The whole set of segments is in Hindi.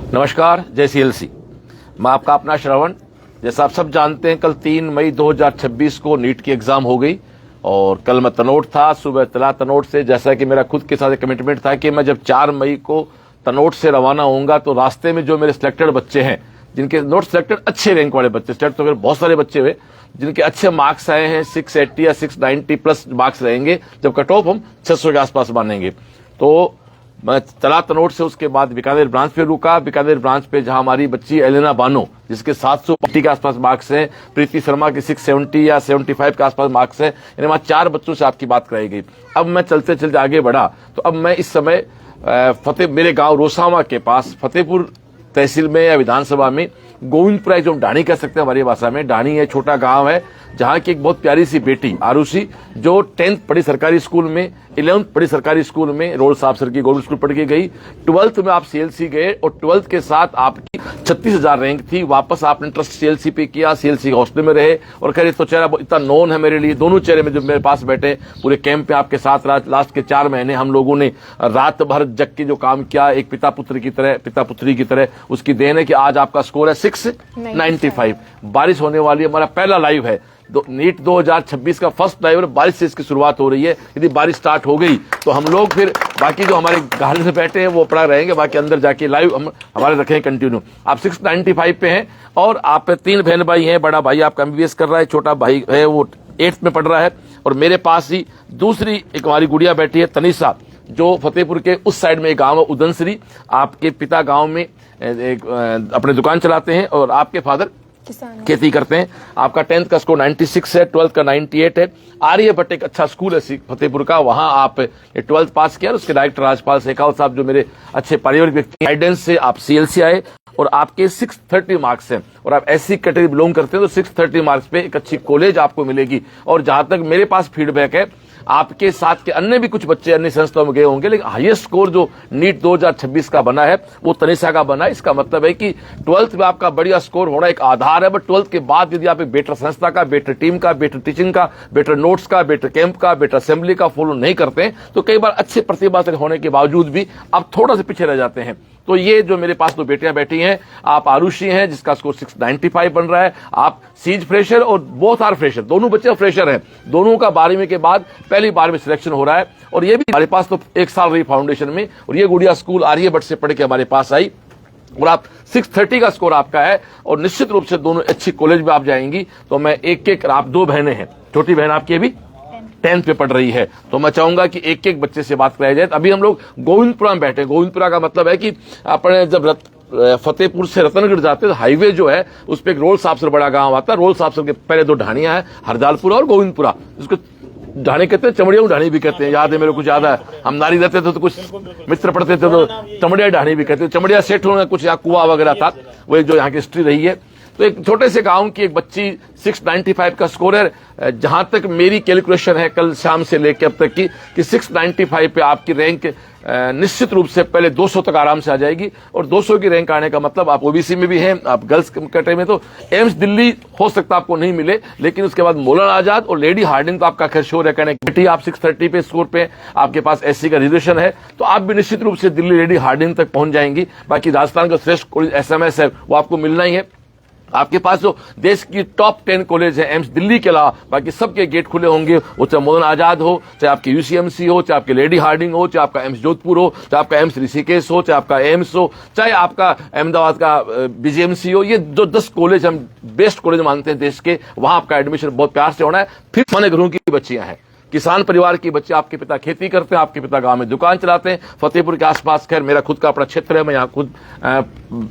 नमस्कार, जय सीएलसी। मैं आपका अपना श्रवण। जैसा आप सब जानते हैं, कल 3 मई 2026 को नीट की एग्जाम हो गई और कल मैं तनोट था। सुबह तला तनोट से, जैसा कि मेरा खुद के साथ एक कमिटमेंट था कि मैं जब 4 मई को तनोट से रवाना होऊंगा तो रास्ते में जो मेरे सिलेक्टेड बच्चे हैं, जिनके नोट सिलेक्टेड अच्छे रैंक वाले बच्चे, सिलेक्ट तो बहुत सारे बच्चे हुए जिनके अच्छे मार्क्स आए हैं, 680 या 690 प्लस मार्क्स रहेंगे, जब कट ऑफ हम 600 के आसपास मानेंगे। तो मैं चला तनोट से, उसके बाद बीकानेर ब्रांच पे रुका। बीकानेर ब्रांच पे जहां हमारी बच्ची एलेना बानो, जिसके 750 के आसपास मार्क्स हैं, प्रीति शर्मा के 670 या 75 के आसपास मार्क्स हैं, यानी वहां 4 बच्चों से आपकी बात कराई गई। अब मैं चलते चलते आगे बढ़ा तो अब मैं इस समय मेरे गांव रोसावा के पास फतेहपुर तहसील में या विधानसभा में गोविंदपुरा, जो हम ढाणी कह सकते हैं हमारी भाषा में, ढाणी है, छोटा गांव है, जहां की एक बहुत प्यारी सी बेटी आरुषि, जो 10th पढ़ी सरकारी स्कूल में, 11th पढ़ी सरकारी स्कूल में, रोल साहब सर की गवर्नमेंट स्कूल पढ़ के गई। 12th में आप सीएलसी गए और 12th के साथ आपकी 36,000 रैंक थी। वापस आपने ट्रस्ट सीएलसी पे किया, सीएलसी हॉस्टल में रहे और खैर तो चेहरा इतना नोन है मेरे लिए। दोनों चेहरे में जो मेरे पास बैठे पूरे कैंप पे आपके साथ लास्ट के 4 महीने हम लोगों ने रात भर जग के जो काम किया, एक पिता पुत्री की तरह, उसकी देन है कि आज आपका स्कोर है 695। बारिश होने वाली है, हमारा पहला लाइव है नीट 2026 का फर्स्ट लाइव, बारिश से इसकी शुरुआत हो रही है। यदि बारिश स्टार्ट हो गई तो हम लोग फिर बाकी जो हमारे घर से बैठे हैं वो पड़ा रहेंगे, बाकी अंदर जाके लाइव हमारे रखें कंटिन्यू। आप 695 पे हैं और आप 3 बहन भाई हैं। बड़ा भाई आपका एमबीबीएस कर रहा है, छोटा भाई है वो 8th में पढ़ रहा है और मेरे पास ही दूसरी एक हमारी गुड़िया बैठी है तनिषा, जो फतेहपुर के उस साइड में एक गांव है उदनसरी। आपके पिता गांव में अपने दुकान चलाते हैं और आपके फादर खेती करते हैं। आपका 10th का स्कोर 96 है, 12th का 98 है। आर्यभट्ट एक अच्छा स्कूल है फतेहपुर का, वहां आप 12th पास किया। उसके डायरेक्टर राजपाल शेखावत साहब, जो मेरे अच्छे पारिवारिक व्यक्ति, गाइडेंस से आप सीएलसी आए और आपके 630 मार्क्स हैं और आप एससी कैटेगरी बिलोंग करते हैं तो 630 मार्क्स पे एक अच्छी कॉलेज आपको मिलेगी। और जहां तक मेरे पास फीडबैक है, आपके साथ के अन्य भी कुछ बच्चे अन्य संस्थाओं में गए होंगे, लेकिन हाईएस्ट स्कोर जो नीट 2026 का बना है वो तनिषा का बना है। इसका मतलब है कि 12th में आपका बढ़िया स्कोर होना एक आधार है, बट 12th के बाद यदि आप एक बेटर संस्था का, बेटर टीम का, बेटर टीचिंग का, बेटर नोट्स का, बेटर कैंप का, बेटर असेंबली का फॉलो नहीं करते हैं तो कई बार अच्छे प्रतिभा होने के बावजूद भी आप थोड़ा सा पीछे रह जाते हैं। तो ये जो मेरे पास 2 बेटियां बैठी हैं, आप आरुषि हैं जिसका स्कोर 695 बन रहा है, आप सीज फ्रेशर और बोथ आर फ्रेशर, दोनों बच्चे फ्रेशर हैं। दोनों का 12वीं के बाद पहली बार में सिलेक्शन हो रहा है और ये भी हमारे पास तो 1 साल रही फाउंडेशन में और ये गुड़िया स्कूल आर्यभट्ट से पढ़ के हमारे पास आई और आप 630 का स्कोर आपका है और निश्चित रूप से दोनों अच्छी कॉलेज में आप जाएंगी। तो मैं एक आप 2 बहनें हैं, छोटी बहन आपकी अभी 10th पे पढ़ रही है, तो मैं चाहूंगा कि एक बच्चे से बात कराई जाए। अभी हम लोग गोविंदपुरा में बैठे। गोविंदपुरा का मतलब है कि अपने जब फतेहपुर से रतनगढ़ जाते हैं तो हाईवे जो है उस पर एक रोल साबसर बड़ा गांव आता है। रोल साबसर के पहले 2 ढाणियां हैं, हरजालपुरा और गोविंदपुरा। उसको ढाणी कहते हैं, चमड़िया ढाणी भी कहते हैं, याद है मेरे कुछ याद है। हम नारी रहते थे तो कुछ मित्र पढ़ते थे तो चमड़िया ढाणी भी कहते हैं। चमड़िया सेठ होने कुछ यहाँ कुआ वगैरह था, वो एक जो यहाँ की हिस्ट्री रही है। तो एक छोटे से गांव की एक बच्ची 695 का स्कोर है। जहां तक मेरी कैलकुलेशन है कल शाम से लेकर अब तक की कि 695 पे आपकी रैंक निश्चित रूप से पहले 200 तक आराम से आ जाएगी और 200 की रैंक आने का मतलब आप ओबीसी में भी हैं, आप गर्ल्स कैटेगरी में तो एम्स दिल्ली हो सकता आपको नहीं मिले, लेकिन उसके बाद मौलाना आजाद और लेडी हार्डिंग तो आपका खैर श्योर है। कनेक्टिविटी आप 630 पे स्कोर पे, आपके पास एससी का रिजर्वेशन है तो आप भी निश्चित रूप से दिल्ली लेडी हार्डिंग तक पहुंच जाएंगी। बाकी राजस्थान का श्रेष्ठ कॉलेज एसएमएस है वो आपको मिलना ही है। आपके पास जो देश की टॉप 10 कॉलेज है एम्स दिल्ली के अलावा बाकी सबके गेट खुले होंगे, वो चाहे मौलाना आजाद हो, चाहे आपके यूसीएमसी हो, चाहे आपके लेडी हार्डिंग हो, चाहे आपका एम्स जोधपुर हो, चाहे आपका एम्स ऋषिकेश हो, चाहे आपका एम्स हो, चाहे आपका अहमदाबाद का बीजीएमसी हो। ये जो 10 कॉलेज हम बेस्ट कॉलेज मानते हैं देश के, वहां आपका एडमिशन बहुत प्यार से होना है। फिर माने घरों की बच्चियां हैं, किसान परिवार के बच्चे, आपके पिता खेती करते हैं, आपके पिता गांव में दुकान चलाते हैं। फतेहपुर के आसपास खैर मेरा खुद का अपना क्षेत्र है, मैं यहाँ खुद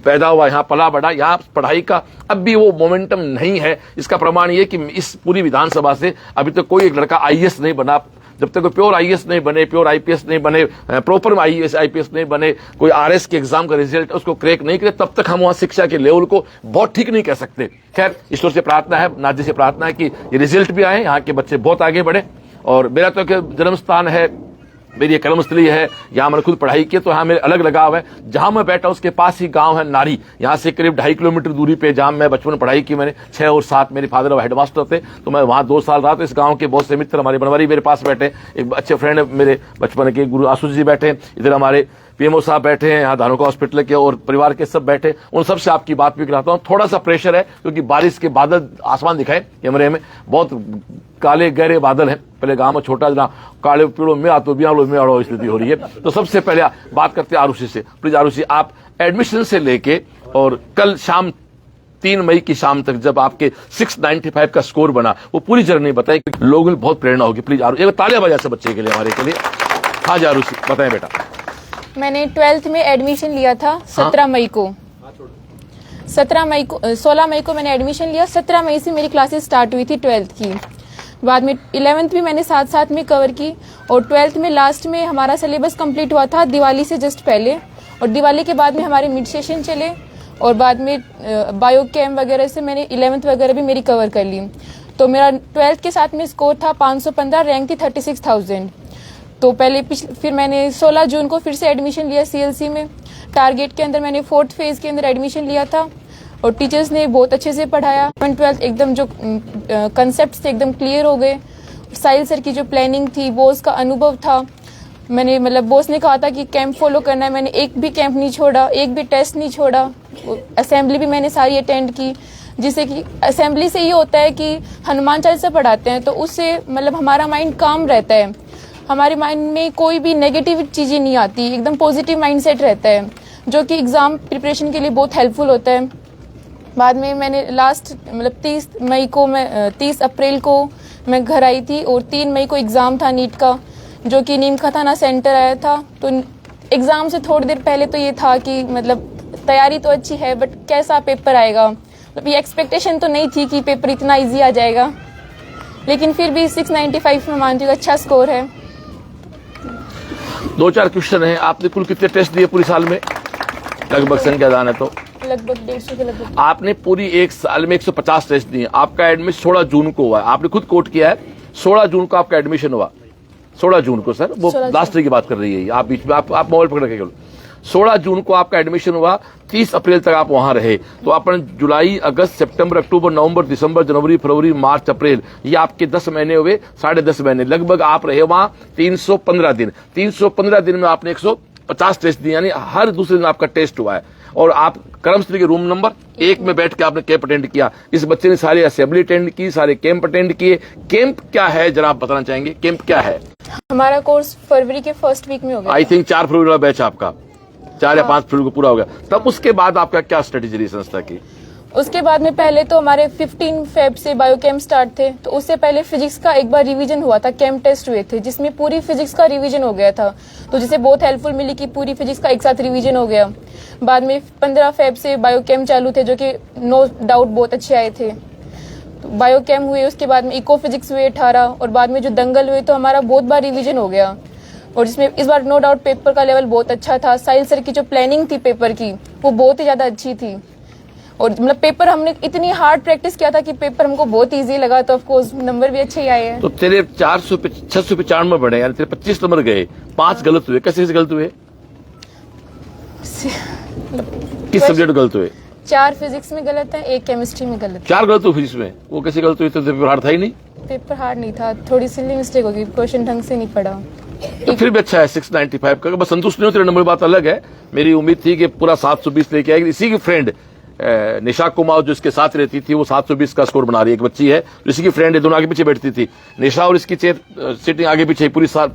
पैदा हुआ, यहाँ पला बढ़ा। यहाँ पढ़ाई का अब भी वो मोमेंटम नहीं है। इसका प्रमाण ये कि इस पूरी विधानसभा से अभी तक कोई एक लड़का आईएएस नहीं बना। जब तक कोई प्योर आईएएस नहीं बने, प्योर आईपीएस नहीं बने, प्रॉपर आईएएस आईपीएस नहीं बने, कोई आरएस के एग्जाम का रिजल्ट उसको क्रैक नहीं करे, तब तक हम वहां शिक्षा के लेवल को बहुत ठीक नहीं कह सकते। खैर ईश्वर से प्रार्थना है, नाथ जी से प्रार्थना है कि ये रिजल्ट भी आए, यहाँ के बच्चे बहुत आगे बढ़े। और मेरा तो जन्म स्थान है, मेरी ये कर्मस्थली है, यहाँ मैंने खुद पढ़ाई की तो यहाँ मेरे अलग लगाव है। जहां मैं बैठा उसके पास ही गांव है नारी, यहाँ से करीब 2.5 किलोमीटर दूरी पे, जहां मैं बचपन में पढ़ाई की मैंने 6 और 7, मेरे फादर हेडमास्टर थे तो मैं वहां 2 साल रहा। तो इस गांव के बहुत से मित्र हमारे बनवारी मेरे पास बैठे, एक अच्छे फ्रेंड मेरे बचपन के गुरु आशुष जी बैठे, इधर हमारे पीएमओ साहब बैठे हैं यहाँ धानुका हॉस्पिटल के और परिवार के सब बैठे, उन सब से आपकी बात भी कराता हूँ। थोड़ा सा प्रेशर है क्योंकि बारिश के बादल आसमान दिखाए कैमरे में, बहुत काले गहरे बादल हैं। पहले गांव में छोटा जना काले पेड़ों में आतो बियालो में अड़ो स्थिति हो रही है। तो सबसे पहले बात करते हैं आरुषि से। प्लीज आरुषि, आप एडमिशन से लेके और कल शाम 3 मई की शाम तक जब आपके 695 का स्कोर बना, वो पूरी जर्नी बताएं, लोगों में बहुत प्रेरणा होगी। प्लीज आरुषि, एक तालियां बजा से बच्चे के लिए, हमारे के लिए। हाँ जी आरुषि, बताएं बेटा। मैंने 12th में एडमिशन लिया था 17 मई को। 16 मई को मैंने एडमिशन लिया। 17 मई से मेरी क्लासेस स्टार्ट हुई थी 12th की। बाद में 11th भी मैंने साथ साथ में कवर की और 12th में लास्ट में हमारा सिलेबस कंप्लीट हुआ था दिवाली से जस्ट पहले, और दिवाली के बाद में हमारे मिड सेशन चले और बाद में बायो कैम वगैरह से मैंने 11th वगैरह भी मेरी कवर कर ली। तो मेरा 12th के साथ में स्कोर था 515, रैंक थी 36,000। तो पहले फिर मैंने 16 जून को फिर से एडमिशन लिया सीएलसी में। टारगेट के अंदर मैंने 4th फेज के अंदर एडमिशन लिया था और टीचर्स ने बहुत अच्छे से पढ़ाया। 12th एकदम जो कंसेप्ट थे एकदम क्लियर हो गए। साहिल सर की जो प्लानिंग थी, बोस का अनुभव था, मैंने मतलब बोस ने कहा था कि कैंप फॉलो करना है, मैंने एक भी कैंप नहीं छोड़ा, एक भी टेस्ट नहीं छोड़ा। असेंबली भी मैंने सारी अटेंड की, जिससे कि असेंबली से ये होता है कि हनुमान चालीसा पढ़ाते हैं तो उससे मतलब हमारा माइंड काम रहता है, हमारे माइंड में कोई भी नेगेटिव चीज़ें नहीं आती, एकदम पॉजिटिव माइंडसेट रहता है, जो कि एग्ज़ाम प्रिपरेशन के लिए बहुत हेल्पफुल होता है। बाद में मैंने लास्ट मतलब 30 अप्रैल को मैं घर आई थी और 3 मई को एग्ज़ाम था नीट का, जो कि नीम का थाना सेंटर आया था। तो एग्ज़ाम से थोड़ी देर पहले तो ये था कि मतलब तैयारी तो अच्छी है बट कैसा पेपर आएगा, मतलब ये एक्सपेक्टेशन तो नहीं थी कि पेपर इतना इजी आ जाएगा, लेकिन फिर भी 695 में मानती हूँ अच्छा स्कोर है। 2-4 क्वेश्चन है। आपने कुल कितने टेस्ट दिए पूरी साल में? लगभग संख्या दान है तो लगभग 150 के लगभग। आपने पूरी एक साल में 150 टेस्ट दिए। आपका एडमिशन 16 जून को हुआ है, आपने खुद कोट किया है 16 जून को आपका एडमिशन हुआ। 16 जून को सर, वो लास्ट की बात कर रही है आप बीच में, आप मोबाइल पकड़ के 16 जून को आपका एडमिशन हुआ, 30 अप्रैल तक आप वहां रहे। तो अपन जुलाई, अगस्त, सितंबर, अक्टूबर, नवंबर, दिसंबर, जनवरी, फरवरी, मार्च, अप्रैल, ये आपके 10 महीने हुए, 10.5 महीने लगभग आप रहे वहां 315 दिन। 315 दिन में आपने 150 टेस्ट दिए, यानी हर दूसरे दिन आपका टेस्ट हुआ है। और आप कर्मश्री के रूम नंबर 1 में बैठ के आपने कैंप अटेंड किया। इस बच्चे ने सारी असेंबली अटेंड की, सारे कैंप अटेंड किए। कैंप क्या है जरा आप बताना चाहेंगे, कैंप क्या है? हमारा कोर्स फरवरी के फर्स्ट वीक में हो गया। आई थिंक 4 फरवरी वाला बैच आपका 4 या 5 फरवरी को पूरा हो गया। तब उसके बाद आपका क्या स्ट्रेटेजी रही संस्था की? उसके बाद में पहले तो हमारे 15 फेब से बायो कैंप स्टार्ट थे, तो उससे पहले फिजिक्स का एक बार रिवीजन हुआ था, कैंप टेस्ट हुए थे जिसमें पूरी फिजिक्स का रिवीजन हो गया था, तो जिसे बहुत हेल्पफुल मिली कि पूरी फिजिक्स का एक साथ रिवीजन हो गया। बाद में 15 फेब से बायो कैंप चालू थे, जो कि नो डाउट बहुत अच्छे आए थे। तो बायो कैंप हुए, उसके बाद में इको फिजिक्स हुए 18, और बाद में जो दंगल हुए तो हमारा बहुत बार रिवीजन हो गया, और जिसमें इस बार नो डाउट पेपर का लेवल बहुत अच्छा था। साहिल सर की जो प्लानिंग थी पेपर की वो बहुत ही ज्यादा अच्छी थी, और मतलब पेपर हमने इतनी हार्ड प्रैक्टिस किया था कि पेपर हमको बहुत इजी लगा, तो ऑफकोर्स नंबर भी अच्छे ही आए हैं। तो तेरे 695 बढ़े, यानी तेरे 25 नंबर गए, 5 गलत हुए। कैसे गलत हुए? किस सब्जेक्ट गलत हुए? 4 फिजिक्स में गलत है, 1 केमिस्ट्री में गलत है। 4 गलत हुए फिजिक्स में, वो कैसे गलत हुई? तो पेपर हार्ड था ही नहीं। पेपर हार्ड नहीं था, थोड़ी सी मिस्टेक होगी, क्वेश्चन ढंग से नहीं पढ़ा। तो फिर भी अच्छा है 695 का। बस संतुष्ट नहीं हो तेरे नंबर, बात अलग है। मेरी उम्मीद थी कि पूरा 720 लेके आएगी। इसी की फ्रेंड निशा कुमार जो इसके साथ रहती थी, वो 720 का स्कोर बना रही है। एक बच्ची है, इसी की फ्रेंड है, दोनों आगे पीछे बैठती थी। निशा और इसकी सीटिंग आगे पीछे पूरी साथ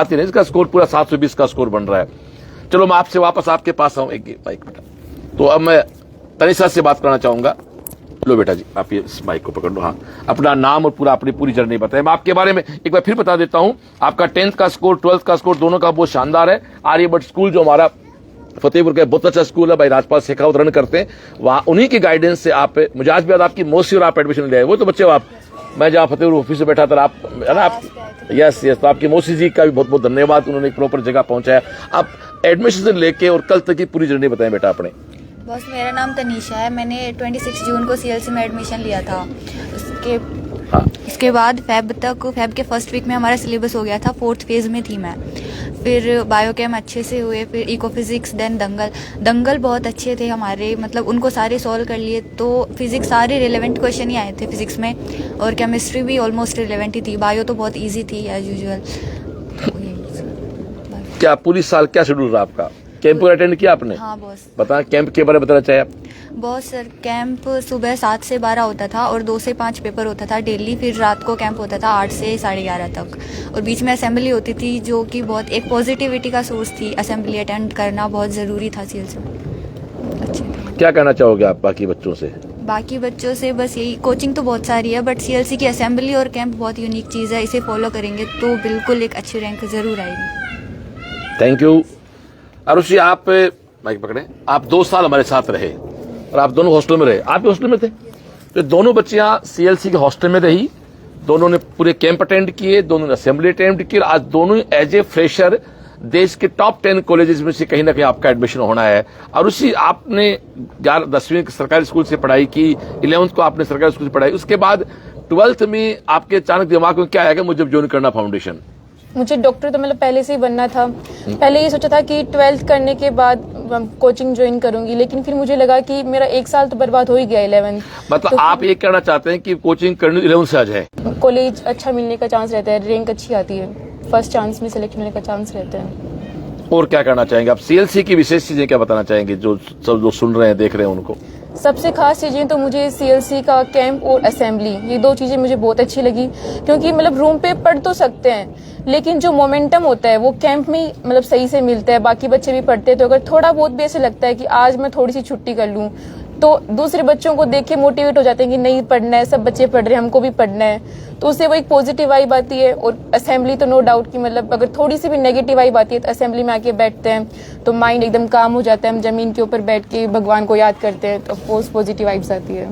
ही नहीं, इसका स्कोर पूरा 720 का स्कोर बन रहा है। चलो मैं आपसे वापस आपके पास आऊं, एक माइक बेटा। तो अब मैं तनिषा से बात करना चाहूंगा। लो बेटा जी, आप ये माइक को पकड़ लो। हाँ, अपना नाम और पूरा अपनी पूरी जर्नी बताएं। मैं आपके बारे में एक बार फिर बता देता हूं। आपका 10th का स्कोर, 12th का स्कोर दोनों का बहुत शानदार है। आर्यभट्ट स्कूल जो हमारा फतेहपुर का बहुत अच्छा स्कूल है, भाई राजपाल शेखावत रन करते हैं, वहां उन्हीं की गाइडेंस से आप, मुझे आज भी याद आपकी मौसी और आप एडमिशन ले आए। वो तो बच्चे हो आप, मैं जहाँ फतेहपुर ऑफिस में बैठा था, आप है ना, आप यस, तो आपकी मौसी जी का भी बहुत बहुत धन्यवाद, उन्होंने एक प्रॉपर जगह पहुंचाया। आप एडमिशन से लेके और कल तक की पूरी जर्नी बताएं बेटा अपने। बस मेरा नाम तनीषा है, मैंने 26 जून को सीएलसी में एडमिशन लिया था। उसके बाद फेब के फर्स्ट वीक में हमारा सिलेबस हो गया था, 4th फेज में थी मैं। फिर बायो कैम अच्छे से हुए, फिर इको फिजिक्स, देन दंगल बहुत अच्छे थे हमारे, मतलब उनको सारे सॉल्व कर लिए। तो फिजिक्स सारे रिलेवेंट क्वेश्चन ही आए थे फिजिक्स में, और केमिस्ट्री भी ऑलमोस्ट रिलेवेंट ही थी। बायो तो बहुत ईजी थी एज यूजुअल। क्या पूरी साल क्या शेड्यूल रहा आपका? कैंप अटेंड किया आपने? हाँ बॉस। बता, कैंप के बारे में बताना चाहिए आप। बॉस सर, कैंप सुबह 7 से 12 होता था और 2 से 5 पेपर होता था डेली। फिर रात को कैंप होता था 8 से 11:30 तक, और बीच में असेंबली होती थी जो कि बहुत एक पॉजिटिविटी का सोर्स थी। असेंबली अटेंड करना बहुत ज़रूरी था सीएलसी में। अच्छे थे। क्या कहना चाहोगे आप बाकी बच्चों से? बाकी बच्चों से बस यही, कोचिंग तो बहुत सारी है बट सीएलसी की असेंबली और कैंप बहुत यूनिक चीज़ है। इसे फॉलो करेंगे तो बिल्कुल एक अच्छी रैंक ज़रूर आएगी। Thank you. आरुषि, आप माइक पकड़े। आप 2 साल हमारे साथ रहे और आप दोनों हॉस्टल में रहे। आप भी हॉस्टल में थे, तो दोनों बच्चियां सीएलसी के हॉस्टल में रही। दोनों ने पूरे कैंप अटेंड किए, दोनों ने असेंबली अटेंड की, और आज दोनों एज ए फ्रेशर देश के टॉप 10 कॉलेजेस में से कहीं ना कहीं आपका एडमिशन होना है। और उसी आपने 10वीं सरकारी स्कूल से पढ़ाई की, 11th को आपने सरकारी स्कूल से पढ़ाई, उसके बाद 12th में आपके अचानक दिमाग में क्या आया कि मुझे ज्वाइन करना फाउंडेशन? मुझे डॉक्टर तो मतलब पहले से ही बनना था। पहले ये सोचा था कि 12th करने के बाद कोचिंग ज्वाइन करूंगी, लेकिन फिर मुझे लगा कि मेरा 1 साल तो बर्बाद हो ही गया 11th। मतलब तो आप ये कहना चाहते हैं कि कोचिंग करनी 11th से आज है? कॉलेज अच्छा मिलने का चांस रहता है, रैंक अच्छी आती है, फर्स्ट चांस में सिलेक्शन होने का चांस रहता है। और क्या कहना चाहेंगे आप? सीएलसी की विशेष चीजें क्या बताना चाहेंगे जो सब लोग सुन रहे हैं, देख रहे हैं उनको? सबसे खास चीजें तो मुझे सीएलसी का कैंप और असेंबली, ये 2 चीजें मुझे बहुत अच्छी लगी। क्योंकि मतलब रूम पे पढ़ तो सकते हैं, लेकिन जो मोमेंटम होता है वो कैंप में ही मतलब सही से मिलता है। बाकी बच्चे भी पढ़ते हैं, तो अगर थोड़ा बहुत भी ऐसे लगता है कि आज मैं थोड़ी सी छुट्टी कर लूं, तो दूसरे बच्चों को देख के मोटिवेट हो जाते हैं कि नहीं पढ़ना है, सब बच्चे पढ़ रहे हैं, हमको भी पढ़ना है। तो उससे वो एक पॉजिटिव वाइब आती है। और असेंबली तो नो डाउट कि मतलब अगर थोड़ी सी भी नेगेटिव वाइब आती है तो असेंबली में आके बैठते हैं तो माइंड एकदम काम हो जाता है। हम जमीन के ऊपर बैठ के भगवान को याद करते हैं, तो पॉजिटिव वाइब्स आती है।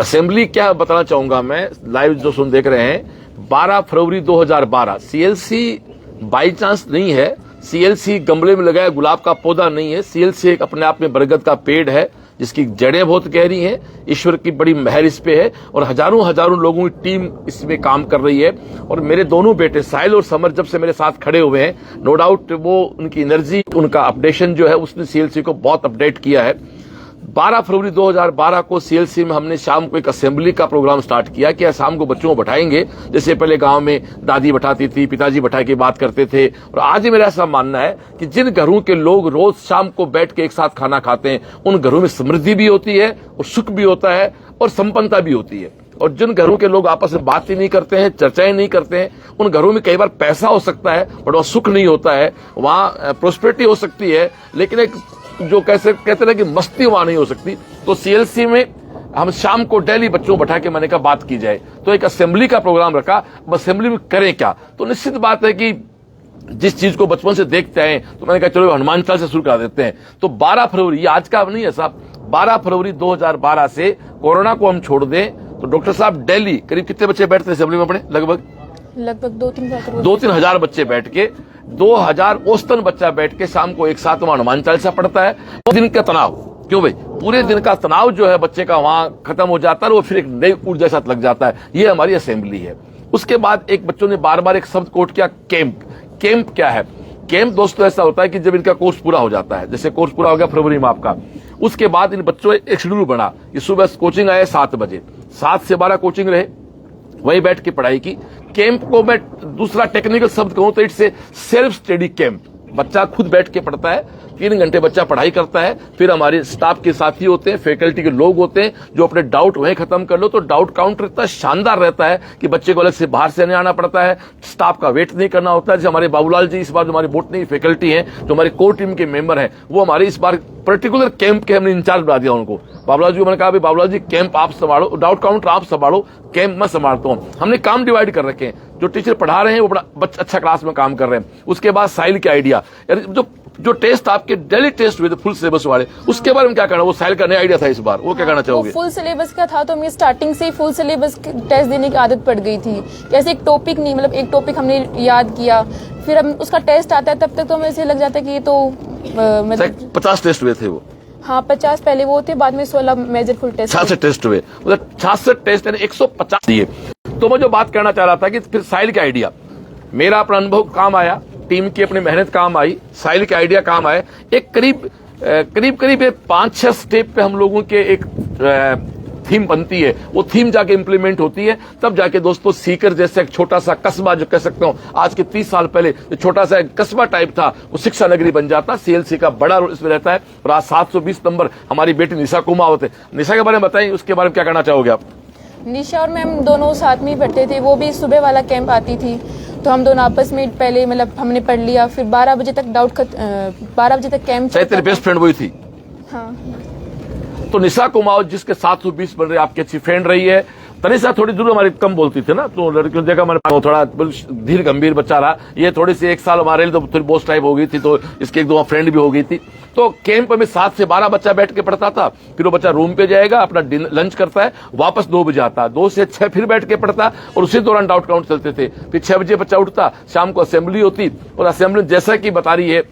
असेंबली क्या बताना चाहूंगा मैं, लाइव जो सुन देख रहे हैं, 12 फरवरी 2012। सीएलसी बाई चांस नहीं है, सीएलसी गमले में लगाया गुलाब का पौधा नहीं है। सीएलसी एक अपने आप में बरगद का पेड़ है जिसकी जड़ें बहुत गहरी हैं, ईश्वर की बड़ी मेहर इस पे है, और हजारों लोगों की टीम इसमें काम कर रही है। और मेरे दोनों बेटे साहिल और समर जब से मेरे साथ खड़े हुए हैं, नो डाउट वो उनकी एनर्जी, उनका अपडेशन जो है उसने सीएलसी को बहुत अपडेट किया है। 12 फरवरी 2012 को सीएलसी में हमने शाम को एक असेंबली का प्रोग्राम स्टार्ट किया कि शाम को बच्चों को बैठाएंगे, जैसे पहले गांव में दादी बैठाती थी, पिताजी बैठा के बात करते थे। और आज ही मेरा ऐसा मानना है कि जिन घरों के लोग रोज शाम को बैठ के एक साथ खाना खाते हैं, उन घरों में समृद्धि भी होती है और सुख भी होता है और संपन्नता भी होती है। और जिन घरों के लोग आपस में बात ही नहीं करते हैं, चर्चाएं नहीं करते हैं, उन घरों में कई बार पैसा हो सकता है बट वह सुख नहीं होता है। वहां प्रोस्पेरिटी हो सकती है, लेकिन एक जो कैसे कहते हैं कि मस्ती वहां नहीं हो सकती। तो सीएलसी में हम शाम को डेली बच्चों को बैठा के मैंने कहा बात की जाए, तो एक असेंबली का प्रोग्राम रखा। अब असेंबली में करें क्या? तो निश्चित बात है कि जिस चीज को बचपन से देखते हैं, तो मैंने कहा चलो हनुमान चालीसा से शुरू कर देते हैं। तो 12 फरवरी, ये आज का नहीं है साहब, 12 फरवरी 2012 से कोरोना को हम छोड़ दें तो डॉक्टर साहब डेली करीब कितने बच्चे बैठते हैं असेंबली में अपने? लगभग 2-3 हजार बच्चे बैठ के, 2000 औसतन बच्चा बैठ के शाम को एक साथ वहां हनुमान चालीसा पढ़ता है। वो दिन का तनाव, क्यों भाई, पूरे दिन का तनाव जो है बच्चे का वहां खत्म हो जाता है, वो फिर एक नई ऊर्जा साथ लग जाता है। ये हमारी असेंबली है। उसके बाद एक बच्चों ने बार बार एक शब्द कोट किया, कैंप। कैंप क्या है? कैंप दोस्तों ऐसा होता है कि जब इनका कोर्स पूरा हो जाता है, जैसे कोर्स पूरा हो गया फरवरी में आपका, उसके बाद इन बच्चों एक शेड्यूल बना कि सुबह कोचिंग आए 7 बजे, 7 से 12 कोचिंग रहे, वहीं बैठ के पढ़ाई की। कैंप को मैं दूसरा टेक्निकल शब्द कहूं तो इट्स सेल्फ स्टडी कैंप। बच्चा खुद बैठ के पढ़ता है, 3 घंटे बच्चा पढ़ाई करता है, फिर हमारे स्टाफ के साथी होते हैं, फैकल्टी के लोग होते हैं जो अपने डाउट वहीं खत्म कर लो। तो डाउट काउंटर इतना शानदार रहता है कि बच्चे को अलग से बाहर से नहीं आना पड़ता है, स्टाफ का वेट नहीं करना होता है। जैसे हमारे बाबूलाल जी इस बार जो हमारी बोटनी फैकल्टी हैं, जो हमारी कोर टीम के मेंबर हैं, वो हमारे इस बार पर्टिकुलर कैंप के हमने इंचार्ज बना दिया उनको। बाबूलाल जी को मैंने कहा बाबूलाल जी कैंप आप संभालो, डाउट काउंटर आप संभालो, कैंप मैं संभालता हूँ। हमने काम डिवाइड कर रखे हैं, जो टीचर पढ़ा रहे हैं वो बड़ा अच्छा क्लास में काम कर रहे हैं। उसके बाद साहिल के आइडिया, जो टेस्ट आपके डेली टेस्ट हुए थे फुल सिलेबस वाले, उसके बारे में क्या कहना? वो साहिल का नया आइडिया था इस बार, वो क्या कहना चाहोगे? फुल सिलेबस का था तो मैं स्टार्टिंग से ही फुल सिलेबस टेस्ट देने की आदत पड़ गई थी। जैसे एक टॉपिक नहीं, मतलब एक टॉपिक हमने याद किया, फिर हम उसका टेस्ट आता है, तब तक तो हमें ऐसे लग जाता है कि ये तो मतलब 50 टेस्ट हुए थे वो। हाँ 50 पहले वो थे, बाद में 16 मेजर फुल टेस्ट 66 टेस्ट हुए, मतलब 66 टेस्ट यानी 150 दिए। तो मैं जो बात कहना चाह रहा था कि फिर साहिल का आइडिया, मेरा अपना अनुभव काम आया, टीम की अपनी मेहनत काम आई, साहिल के आइडिया काम आए। एक करीब 5-6 स्टेप पे हम लोगों के एक थीम बनती है, वो थीम जाके इंप्लीमेंट होती है, तब जाके दोस्तों सीकर जैसे एक छोटा सा कस्बा जो कह सकते हो आज के 30 साल पहले जो छोटा सा एक कस्बा टाइप था वो शिक्षा नगरी बन जाता। सीएलसी का बड़ा रोल इसमें रहता है। और आज 720 नंबर हमारी बेटी निशा कुमावत है। निशा के बारे में बताइए, उसके बारे में क्या कहना चाहोगे आप? निशा और मैम दोनों साथ में ही पढ़ते थे। वो भी सुबह वाला कैंप आती थी तो हम दोनों आपस में पहले मतलब हमने पढ़ लिया, फिर 12 बजे तक 12 बजे तक कैंप शायद तेरी बेस्ट फ्रेंड वही थी। हाँ। तो निशा कुमावत जिसके 720 बन रहे, आपकी अच्छी फ्रेंड रही है। तनिषा थोड़ी दूर हमारी कम बोलती थी ना, तो लड़कियों ने देखा हमारे थोड़ा धीर गंभीर बच्चा रहा। ये थोड़ी सी 1 साल हमारे लिए तो थोड़ी बोस टाइप हो गई थी, तो इसके 1-2 फ्रेंड भी हो गई थी। तो कैंप में 7 से 12 बच्चा बैठ के पढ़ता था। फिर वो बच्चा रूम पे जाएगा, अपना लंच करता है, वापस 2 बजे आता, 2 से 6 फिर बैठ के पढ़ता और उसी दौरान डाउट काउंट चलते थे। फिर 6 बजे बच्चा उठता, शाम को असेंबली होती और असेंबली जैसा कि बता रही है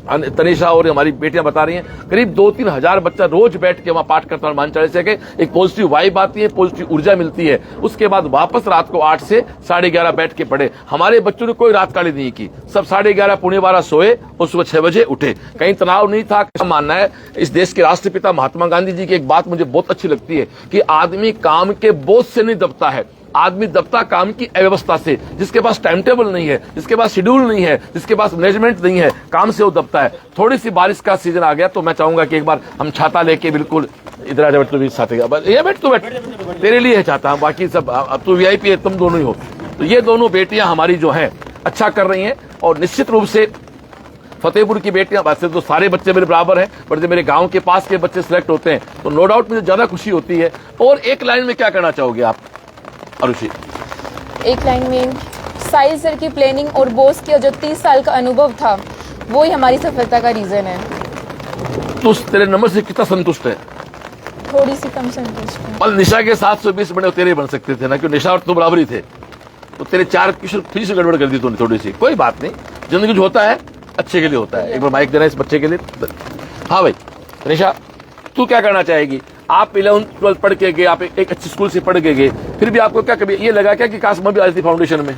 तनिषा और हमारी बेटियां बता रही हैं, करीब 2-3 हजार बच्चा रोज बैठ के वहां पाठ करता है हनुमान चालीसा के। एक पॉजिटिव वाइब आती है, पॉजिटिव ऊर्जा मिलती है। उसके बाद वापस रात को 8 से 11:30 बैठ के पढ़े। हमारे बच्चों ने कोई रात काली नहीं की, सब 11:30 पौने 12 सोए और सुबह 6 बजे उठे। कहीं तनाव नहीं था। मानना है इस देश के राष्ट्रपिता महात्मा गांधी जी की एक बात मुझे बहुत अच्छी लगती है कि आदमी काम के बोझ से नहीं दबता है, आदमी दबता काम की अव्यवस्था से। जिसके पास टाइम टेबल नहीं है, जिसके पास शेड्यूल नहीं है, जिसके पास मैनेजमेंट नहीं है, काम से वो दबता है। थोड़ी सी बारिश का सीजन आ गया तो मैं चाहूंगा कि एक बार हम छाता लेके बिल्कुल इधर आ जाए। तो भी साथ ये बैठ, तू बैठ, तेरे लिए है छाता, बाकी सब अब तू वीआईपी है, तुम दोनों ही हो। तो ये दोनों बेटियां हमारी जो है अच्छा कर रही हैं और निश्चित रूप से फतेहपुर की बेटियां, वैसे तो सारे बच्चे मेरे बराबर हैं, पर जब मेरे गांव के पास के बच्चे सिलेक्ट होते हैं तो नो डाउट मुझे ज्यादा खुशी होती है। और एक लाइन में क्या कहना चाहोगे आप अरुषि? एक लाइन में साहिल सर की प्लानिंग और बॉस का जो 30 साल का अनुभव था वो ही हमारी सफलता का रीजन है। तो तेरे नंबर से कितना संतुष्ट है? थोड़ी सी कम संतुष्ट है। और निशा के 720 बने तेरे बन सकते थे ना, क्यों निशा और तू बराबर ही थे। तो तेरे 4 फीस गड़बड़ कर दी तूने थोड़ी सी। कोई बात नहीं, जिंदगी जो होता है अच्छे के लिए होता है। एक बार माइक देना इस बच्चे के लिए। हाँ भाई निशा, तू क्या करना चाहेगी? आप 11th-12th पढ़ के गए, आप एक अच्छे स्कूल से पढ़ के गए, फिर भी आपको क्या कभी ये लगा क्या कि काश मैं भी आई थी फाउंडेशन में?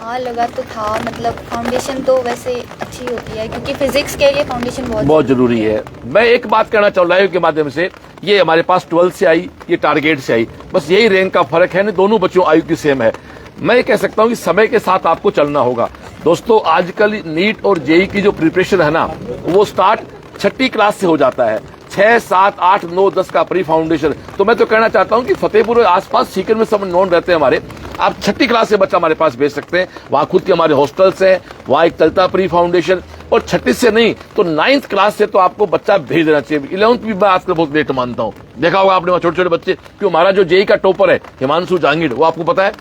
हाँ लगा तो था, मतलब फाउंडेशन तो वैसे अच्छी होती है क्योंकि फिजिक्स के लिए फाउंडेशन बहुत जरूरी है। मैं एक बात कहना चाहूँ लाइव के माध्यम से, ये हमारे पास 12th से आई, ये टारगेट से आई, बस यही रैंक का फर्क है। दोनों बच्चों आयु की सेम है। मैं ये कह सकता हूँ कि समय के साथ आपको चलना होगा। दोस्तों आजकल नीट और जेई की जो प्रिपरेशन है ना, वो स्टार्ट 6ठी क्लास से हो जाता है। 6, 7, 8, 9, 10 का प्री फाउंडेशन। तो मैं तो कहना चाहता हूं कि फतेहपुर और आसपास सीकर में सब नॉन रहते हैं हमारे, आप 6ठी क्लास से बच्चा हमारे पास भेज सकते हैं। वहां खुद के हमारे हॉस्टल्स हैं, वहां एक चलता प्री फाउंडेशन। और 6ठी से नहीं तो 9th क्लास से तो आपको बच्चा भेज देना चाहिए। 11th भी मैं आजकल बहुत लेट मानता हूँ। देखा होगा आपने वहां छोटे छोटे बच्चे, क्यों हमारा जो जेई का टॉपर है हिमांशु जहांगीर, वो आपको पता है,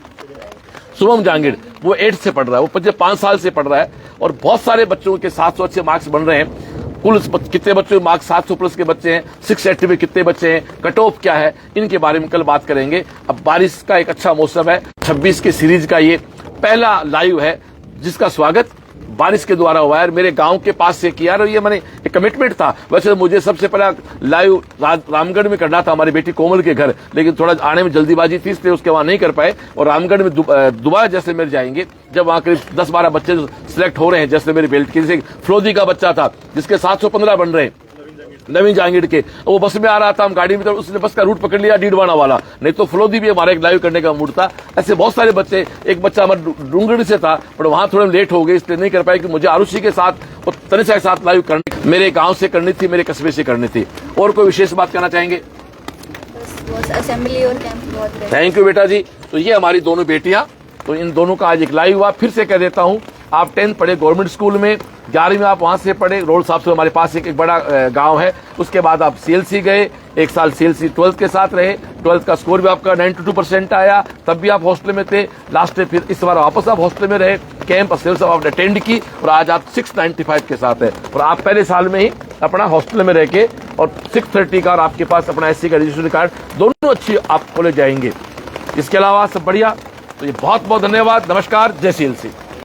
शुभम जहांगीर, वो 8th से पढ़ रहा है, वो 5 साल से पढ़ रहा है। और बहुत सारे बच्चों के 700 अच्छे मार्क्स बन रहे हैं। कुल कितने बच्चों के मार्क्स 700 प्लस के बच्चे हैं, 680 में कितने बच्चे हैं, कट ऑफ क्या है, इनके बारे में कल बात करेंगे। अब बारिश का एक अच्छा मौसम है, 26 के सीरीज का ये पहला लाइव है जिसका स्वागत बारिश के द्वारा हुआ है। मेरे गांव के पास से किया और ये मैंने एक कमिटमेंट था। वैसे मुझे सबसे पहला लाइव रामगढ़ में करना था, हमारी बेटी कोमल के घर, लेकिन थोड़ा आने में जल्दीबाजी थी इसलिए उसके वहां नहीं कर पाए। और रामगढ़ में दोबारा जैसे मेरे जाएंगे, जब वहां करीब 10-12 बच्चे सिलेक्ट हो रहे हैं, जैसे मेरे बेल्ट के, जैसे फ्लोदी का बच्चा था जिसके 715 बन रहे हैं, नवीन जहांगीर के, वो बस में आ रहा था, हम गाड़ी में, तो उसने बस का रूट पकड़ लिया डीडवाना वाला, नहीं तो फ्लोदी भी हमारा एक लाइव करने का मूड था। ऐसे बहुत सारे बच्चे, एक बच्चा हमारा डूंगरी से था पर वहां थोड़े लेट हो गए इसलिए नहीं कर पाए कि मुझे आरुषि के साथ और तनिषा के साथ लाइव करनी, मेरे गांव से करनी थी, मेरे कस्बे से करनी थी। और कोई विशेष बात कहना चाहेंगे? असेंबली और कैंप बहुत। थैंक यू बेटा जी। तो ये हमारी दोनों बेटियां, तो इन दोनों का आज एक लाइव हुआ। फिर से कह देता हूं, आप 10th पढ़े गवर्नमेंट स्कूल में, 11वीं में आप वहां से पढ़े रोड साहब से, हमारे पास एक बड़ा गांव है। उसके बाद आप सीएलसी गए, 1 साल सीएलसी 12th के साथ रहे, 12th का स्कोर भी आपका 92% आया, तब भी आप हॉस्टल में थे। लास्ट में फिर इस बार वापस आप हॉस्टल में रहे, कैंप सब आपने अटेंड की और आज आप 695 के साथ है। और आप पहले साल में ही अपना हॉस्टल में रह के और 630 का और आपके पास अपना एससी का रजिस्ट्रेशन कार्ड, दोनों अच्छी आप कॉलेज जाएंगे। इसके अलावा सब बढ़िया। तो ये बहुत बहुत धन्यवाद, नमस्कार, जय सीएलसी।